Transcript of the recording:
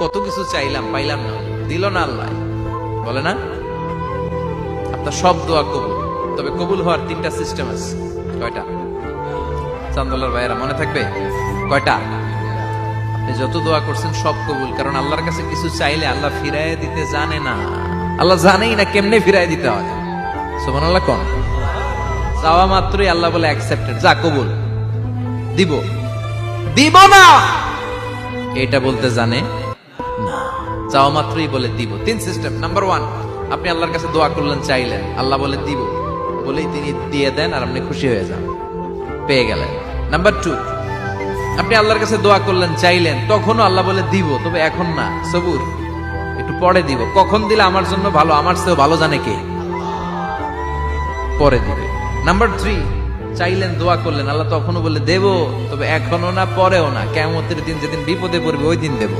কত কিছু চাইলাম, পাইলাম না, দিল না আল্লাহ, বলে না? আপনার সব দোয়া কবুল, তবে কবুল হওয়ার 3টা সিস্টেম আছে। কয়টা? চান্দোলার ভাইয়েরা মনে থাকবে? কয়টা? আপনি যত দোয়া করছেন সব কবুল, কারণ আল্লাহর কাছে কিছু চাইলে আল্লাহ ফিরায় দিতে জানে না। আল্লাহ জানেই না কেমনে ফিরায় দিতে হয়। সুবহানাল্লাহ কোন? চাওয়া মাত্রই আল্লাহ বলে অ্যাকসেপ্টেড, যা কবুল, দিব দিব না এটা বলতে জানে না, চাওয়া মাত্রই বলে দিব। 3 সিস্টেম। নাম্বার 1, আপনি আল্লাহর কাছে দোয়া করলেন, চাইলেন, আল্লাহ বলে দিব, বলেই তিনি দিয়ে দেন আর আপনি খুশি হয়ে যান, পেয়ে গেলেন। নাম্বার 2, আপনি আল্লাহর কাছে দোয়া করলেন, চাইলেন, তখনও আল্লাহ বলে দিব, তবে এখন না, সবুর, একটু পরে দিব। কখন দিলে আমার জন্য ভালো, আমার চেয়েও ভালো জানে কে, পরে দিবে। নাম্বার 3, চাইলেন, দোয়া করলেন, আল্লাহ তখনও বলে দেব, তবে এখনো না, পরেও না, কিয়ামতের দিন যেদিন বিপদে পড়বে ওই দিন দেব।